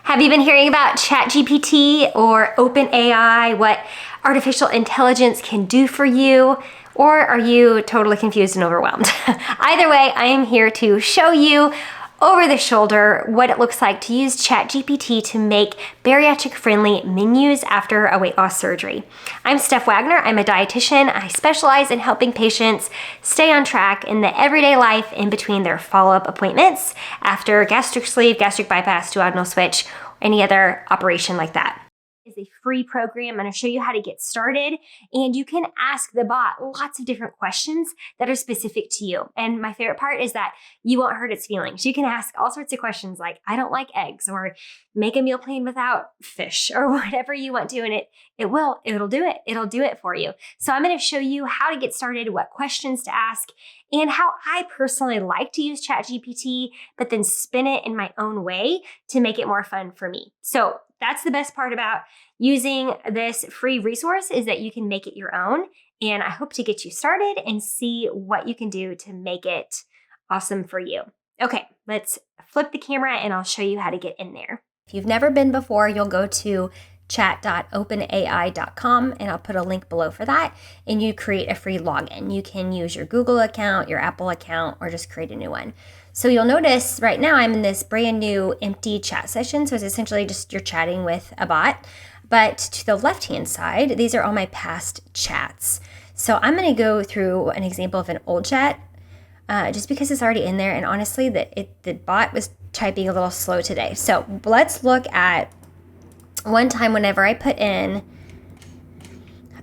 Have you been hearing about ChatGPT or OpenAI, what artificial intelligence can do for you? Or are you totally confused and overwhelmed? Either way, I am here to show you over the shoulder what it looks like to use ChatGPT to make bariatric friendly menus after a weight loss surgery. I'm Steph Wagner. I'm a dietitian. I specialize in helping patients stay on track in the everyday life in between their follow-up appointments after gastric sleeve, gastric bypass, duodenal switch, or any other operation like that. Is a free program. I'm going to show you how to get started, and you can ask the bot lots of different questions that are specific to you. And my favorite part is that you won't hurt its feelings. You can ask all sorts of questions like, I don't like eggs, or make a meal plan without fish, or whatever you want to, and it'll do it. It'll do it for you. So I'm going to show you how to get started, what questions to ask, and how I personally like to use ChatGPT, but then spin it in my own way to make it more fun for me. So that's the best part about using this free resource, is that you can make it your own. And I hope to get you started and see what you can do to make it awesome for you. Okay, let's flip the camera and I'll show you how to get in there. If you've never been before, you'll go to chat.openai.com, and I'll put a link below for that, and you create a free login. You can use your Google account, your Apple account, or just create a new one. So you'll notice right now I'm in this brand new empty chat session. So it's essentially just you're chatting with a bot. But to the left-hand side, these are all my past chats. So I'm going to go through an example of an old chat just because it's already in there. And honestly, the bot was typing a little slow today. So let's look at one time whenever I put in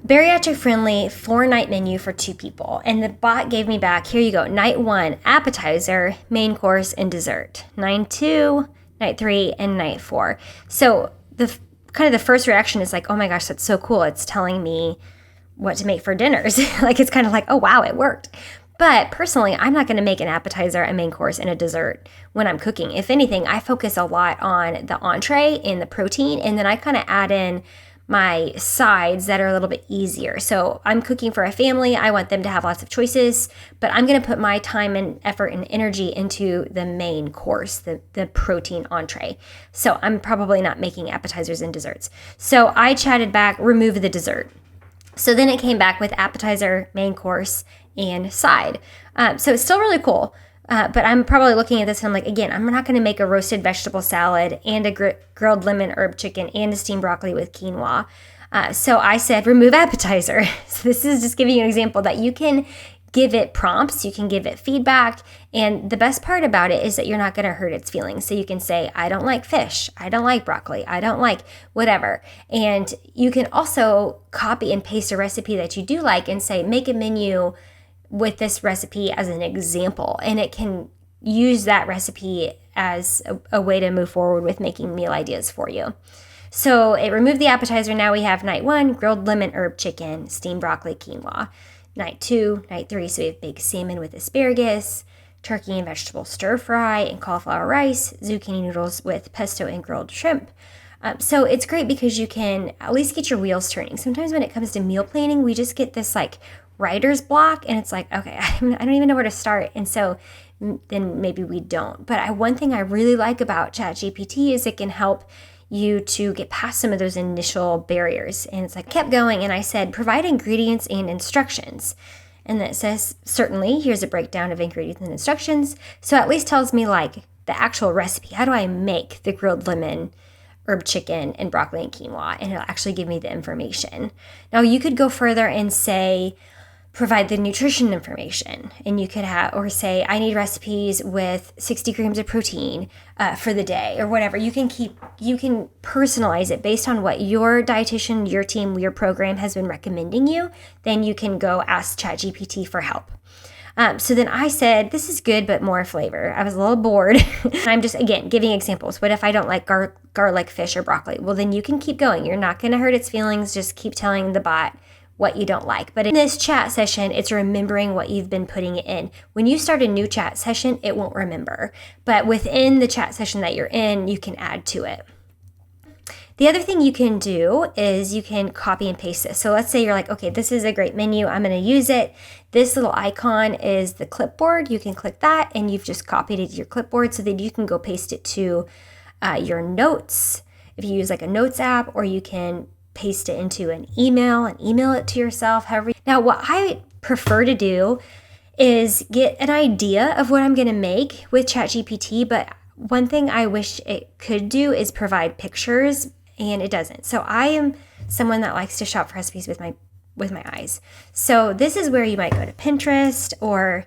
bariatric friendly 4-night menu for 2 people. And the bot gave me back, here you go, night 1, appetizer, main course, and dessert. Night 2, night 3, and night 4. So the first reaction is like, oh my gosh, that's so cool. It's telling me what to make for dinners. Like, it's kind of like, oh wow, it worked. But personally, I'm not going to make an appetizer, a main course, and a dessert when I'm cooking. If anything, I focus a lot on the entree and the protein, and then I kind of add in my sides that are a little bit easier. So I'm cooking for a family. I want them to have lots of choices, but I'm going to put my time and effort and energy into the main course, the protein entree. So I'm probably not making appetizers and desserts. So I chatted back, remove the dessert. So then it came back with appetizer, main course, and side. So it's still really cool. But I'm probably looking at this and I'm like, again, I'm not going to make a roasted vegetable salad and a grilled lemon herb chicken and a steamed broccoli with quinoa. So I said, remove appetizer. So this is just giving you an example that you can give it prompts, you can give it feedback. And the best part about it is that you're not going to hurt its feelings. So you can say, I don't like fish. I don't like broccoli. I don't like whatever. And you can also copy and paste a recipe that you do like and say, make a menu with this recipe as an example, and it can use that recipe as a way to move forward with making meal ideas for you. So it removed the appetizer. Now we have night 1, grilled lemon herb chicken, steamed broccoli, quinoa. Night 2, night 3, so we have baked salmon with asparagus, turkey and vegetable stir fry, and cauliflower rice, zucchini noodles with pesto and grilled shrimp. So it's great because you can at least get your wheels turning. Sometimes when it comes to meal planning, we just get this like writer's block, and it's like, okay, I don't even know where to start. And so then maybe we don't. But one thing I really like about ChatGPT is it can help you to get past some of those initial barriers. And it's like, I kept going and I said, provide ingredients and instructions. And then it says, certainly, here's a breakdown of ingredients and instructions. So at least tells me like the actual recipe. How do I make the grilled lemon herb chicken and broccoli and quinoa? And it'll actually give me the information. Now you could go further and say, provide the nutrition information, and you could have, or say, I need recipes with 60 grams of protein for the day, or whatever. You can personalize it based on what your dietitian, your team, your program has been recommending you. Then you can go ask ChatGPT for help. So then I said, this is good, but more flavor. I was a little bored. I'm just, again, giving examples. What if I don't like garlic, fish, or broccoli? Well, then you can keep going. You're not going to hurt its feelings. Just keep telling the bot what you don't like. But in this chat session, it's remembering what you've been putting in. When you start a new chat session, it won't remember. But within the chat session that you're in, you can add to it. The other thing you can do is you can copy and paste this. So let's say you're like, okay, this is a great menu. I'm going to use it. This little icon is the clipboard. You can click that and you've just copied it to your clipboard so that you can go paste it to your notes, if you use like a notes app, or you can paste it into an email and email it to yourself. However, now what I prefer to do is get an idea of what I'm going to make with ChatGPT, but one thing I wish it could do is provide pictures, and it doesn't. So I am someone that likes to shop for recipes with my eyes. So this is where you might go to Pinterest, or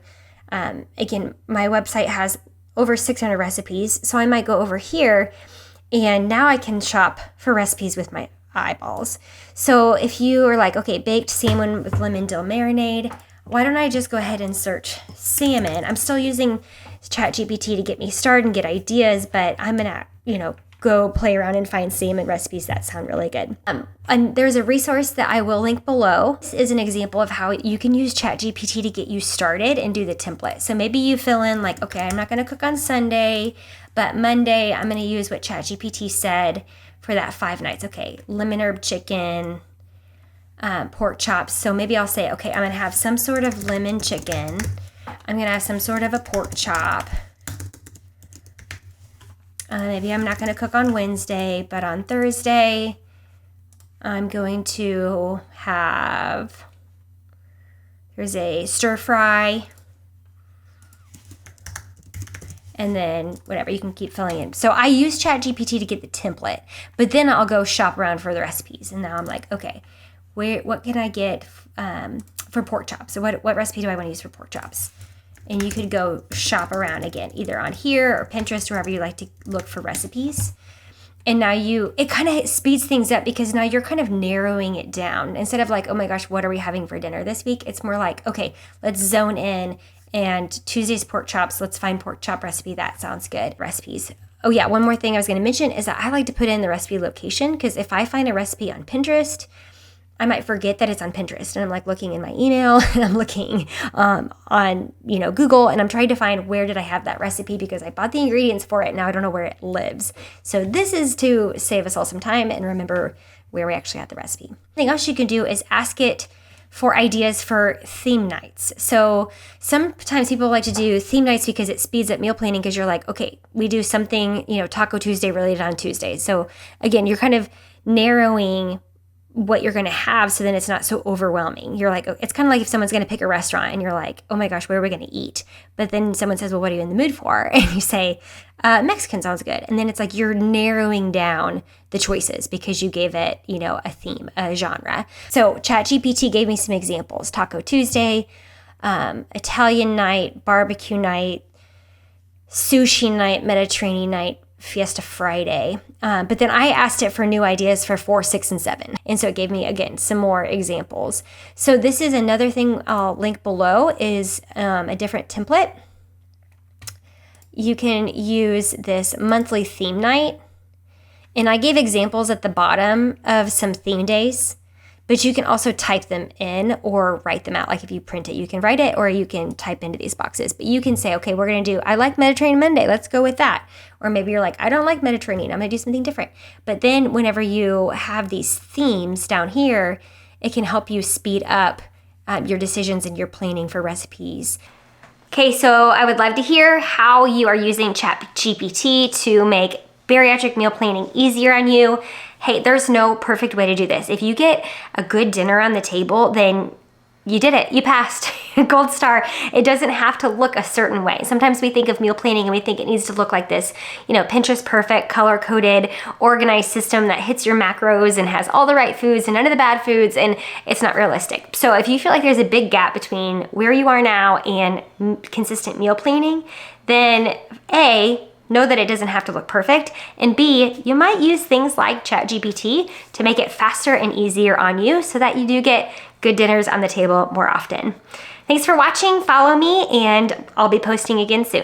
again, my website has over 600 recipes. So I might go over here, and now I can shop for recipes with my eyeballs. So if you are like, okay, baked salmon with lemon dill marinade, why don't I just go ahead and search salmon? I'm still using ChatGPT to get me started and get ideas, but I'm gonna, go play around and find salmon recipes that sound really good. And there's a resource that I will link below. This is an example of how you can use ChatGPT to get you started and do the template. So maybe you fill in like, okay, I'm not gonna cook on Sunday, but Monday I'm gonna use what ChatGPT said for that 5 nights. Okay, lemon herb chicken, pork chops. So maybe I'll say, okay, I'm gonna have some sort of lemon chicken. I'm gonna have some sort of a pork chop. Maybe I'm not gonna cook on Wednesday, but on Thursday, I'm going to have, there's a stir fry, and then whatever, you can keep filling in. So I use ChatGPT to get the template, but then I'll go shop around for the recipes. And now I'm like, okay, what can I get for pork chops? So what recipe do I want to use for pork chops? And you could go shop around again, either on here or Pinterest, wherever you like to look for recipes. And now it kind of speeds things up, because now you're kind of narrowing it down. Instead of like, oh my gosh, what are we having for dinner this week? It's more like, okay, let's zone in, and Tuesday's pork chops, let's find pork chop recipe. That sounds good. Recipes. Oh yeah, one more thing I was going to mention is that I like to put in the recipe location, because if I find a recipe on Pinterest, I might forget that it's on Pinterest, and I'm like looking in my email, and I'm looking on Google, and I'm trying to find where did I have that recipe, because I bought the ingredients for it. Now I don't know where it lives. So this is to save us all some time and remember where we actually had the recipe. Something else you can do is ask it for ideas for theme nights. So sometimes people like to do theme nights because it speeds up meal planning, because you're like, okay, we do something, Taco Tuesday related on Tuesday. So again, you're kind of narrowing what you're going to have, so then it's not so overwhelming. You're like, it's kind of like if someone's going to pick a restaurant and you're like, oh my gosh, where are we going to eat? But then someone says, well, what are you in the mood for? And you say, Mexican sounds good. And then it's like you're narrowing down the choices because you gave it, a theme, a genre. So ChatGPT gave me some examples: Taco Tuesday, Italian night, barbecue night, sushi night, Mediterranean night, Fiesta Friday. But then I asked it for new ideas for 4, 6, and 7. And so it gave me, again, some more examples. So this is another thing I'll link below, is a different template. You can use this monthly theme night. And I gave examples at the bottom of some theme days, but you can also type them in or write them out. Like if you print it, you can write it, or you can type into these boxes. But you can say, okay, we're going to do, I like Mediterranean Monday. Let's go with that. Or maybe you're like, I don't like Mediterranean. I'm going to do something different. But then whenever you have these themes down here, it can help you speed up your decisions and your planning for recipes. Okay, so I would love to hear how you are using ChatGPT to make bariatric meal planning easier on you. Hey, there's no perfect way to do this. If you get a good dinner on the table, then you did it. You passed. Gold star. It doesn't have to look a certain way. Sometimes we think of meal planning and we think it needs to look like this, Pinterest perfect, color-coded, organized system that hits your macros and has all the right foods and none of the bad foods, and it's not realistic. So if you feel like there's a big gap between where you are now and consistent meal planning, then A, know that it doesn't have to look perfect, and B, you might use things like ChatGPT to make it faster and easier on you so that you do get good dinners on the table more often. Thanks for watching. Follow me, and I'll be posting again soon.